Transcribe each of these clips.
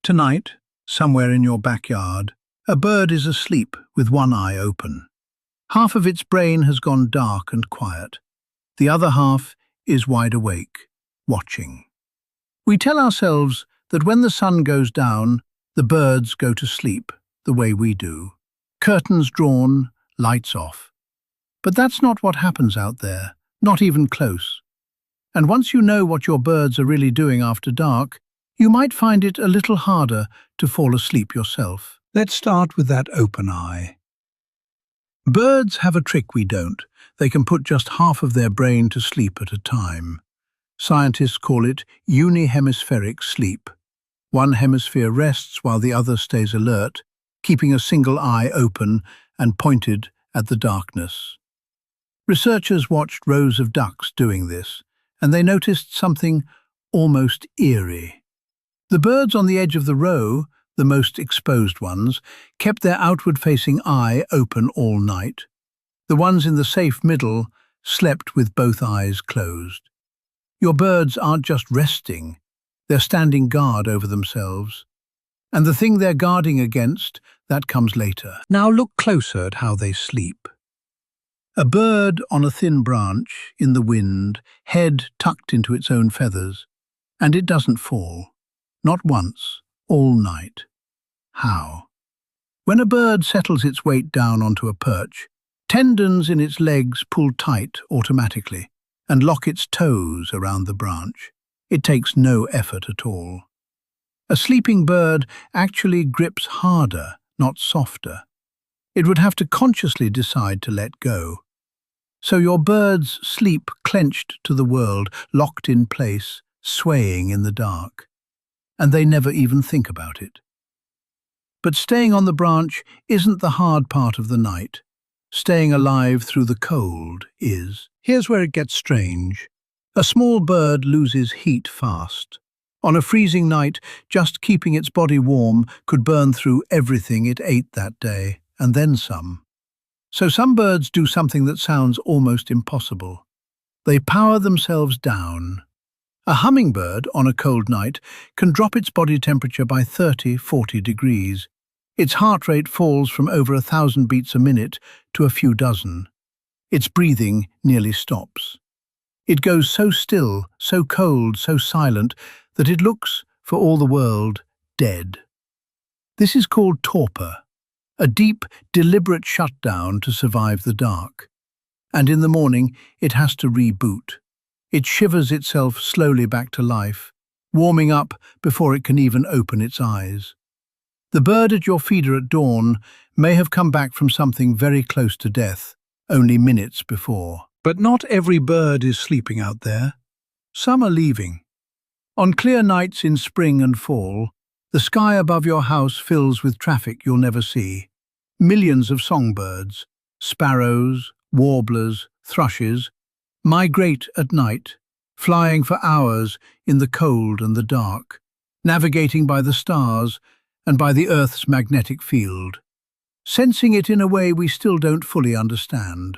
Tonight, somewhere in your backyard, a bird is asleep with one eye open. Half of its brain has gone dark and quiet. The other half is wide awake, watching. We tell ourselves that when the sun goes down, the birds go to sleep, the way we do. Curtains drawn, lights off. But that's not what happens out there, not even close. And once you know what your birds are really doing after dark, you might find it a little harder to fall asleep yourself. Let's start with that open eye. Birds have a trick we don't. They can put just half of their brain to sleep at a time. Scientists call it unihemispheric sleep. One hemisphere rests while the other stays alert, keeping a single eye open and pointed at the darkness. Researchers watched rows of ducks doing this, and they noticed something almost eerie. The birds on the edge of the row, the most exposed ones, kept their outward-facing eye open all night. The ones in the safe middle slept with both eyes closed. Your birds aren't just resting, they're standing guard over themselves. And the thing they're guarding against, that comes later. Now look closer at how they sleep. A bird on a thin branch, in the wind, head tucked into its own feathers, and it doesn't fall. Not once, all night. How? When a bird settles its weight down onto a perch, tendons in its legs pull tight automatically and lock its toes around the branch. It takes no effort at all. A sleeping bird actually grips harder, not softer. It would have to consciously decide to let go. So your birds sleep clenched to the world, locked in place, swaying in the dark. And they never even think about it. But staying on the branch isn't the hard part of the night. Staying alive through the cold is. Here's where it gets strange. A small bird loses heat fast. On a freezing night, just keeping its body warm could burn through everything it ate that day, and then some. So some birds do something that sounds almost impossible. They power themselves down. A hummingbird, on a cold night, can drop its body temperature by 30–40 degrees. Its heart rate falls from over 1,000 beats a minute to a few dozen. Its breathing nearly stops. It goes so still, so cold, so silent, that it looks, for all the world, dead. This is called torpor, a deep, deliberate shutdown to survive the dark. And in the morning, it has to reboot. It shivers itself slowly back to life, warming up before it can even open its eyes. The bird at your feeder at dawn may have come back from something very close to death, only minutes before. But not every bird is sleeping out there. Some are leaving. On clear nights in spring and fall, the sky above your house fills with traffic you'll never see. Millions of songbirds, sparrows, warblers, thrushes, migrate at night, flying for hours in the cold and the dark, navigating by the stars and by the Earth's magnetic field, sensing it in a way we still don't fully understand.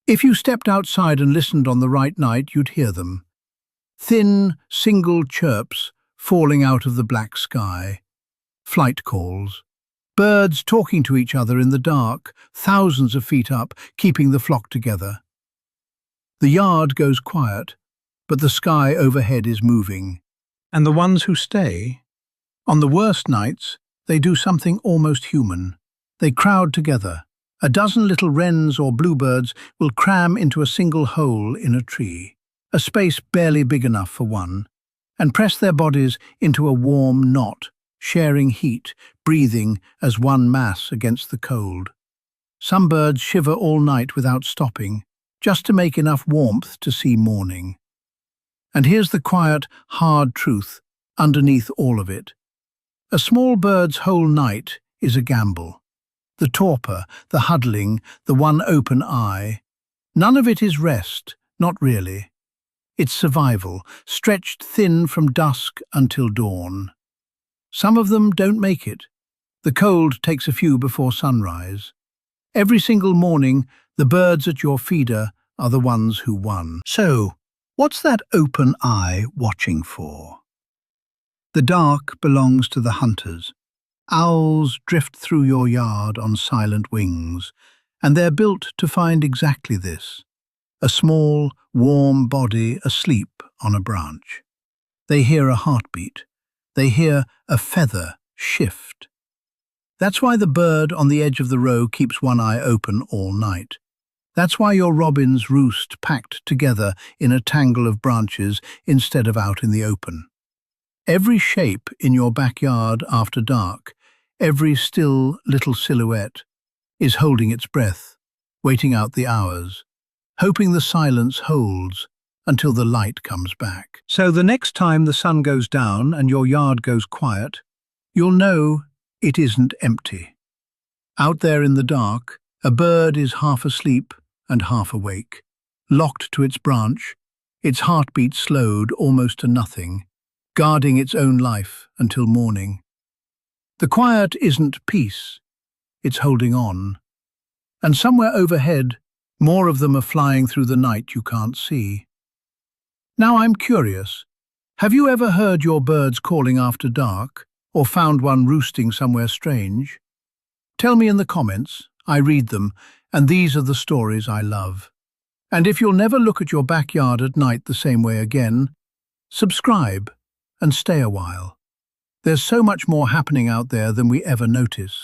If you stepped outside and listened on the right night, you'd hear them. Thin, single chirps falling out of the black sky. Flight calls. Birds talking to each other in the dark, thousands of feet up, keeping the flock together. The yard goes quiet, but the sky overhead is moving. And the ones who stay, on the worst nights, they do something almost human. They crowd together. A dozen little wrens or bluebirds will cram into a single hole in a tree, a space barely big enough for one, and press their bodies into a warm knot, sharing heat, breathing as one mass against the cold. Some birds shiver all night without stopping, just to make enough warmth to see morning. And here's the quiet, hard truth underneath all of it. A small bird's whole night is a gamble. The torpor, the huddling, the one open eye. None of it is rest, not really. It's survival, stretched thin from dusk until dawn. Some of them don't make it. The cold takes a few before sunrise. Every single morning, the birds at your feeder are the ones who won. So, what's that open eye watching for? The dark belongs to the hunters. Owls drift through your yard on silent wings, and they're built to find exactly this: a small, warm body asleep on a branch. They hear a heartbeat. They hear a feather shift. That's why the bird on the edge of the row keeps one eye open all night. That's why your robins roost packed together in a tangle of branches instead of out in the open. Every shape in your backyard after dark, every still little silhouette, is holding its breath, waiting out the hours, hoping the silence holds until the light comes back. So the next time the sun goes down and your yard goes quiet, you'll know it isn't empty. Out there in the dark, a bird is half asleep and half awake, locked to its branch, its heartbeat slowed almost to nothing, guarding its own life until morning. The quiet isn't peace, it's holding on. And somewhere overhead, more of them are flying through the night you can't see. Now I'm curious, have you ever heard your birds calling after dark, or found one roosting somewhere strange? Tell me in the comments, I read them, and these are the stories I love. And if you'll never look at your backyard at night the same way again, subscribe and stay a while. There's so much more happening out there than we ever notice.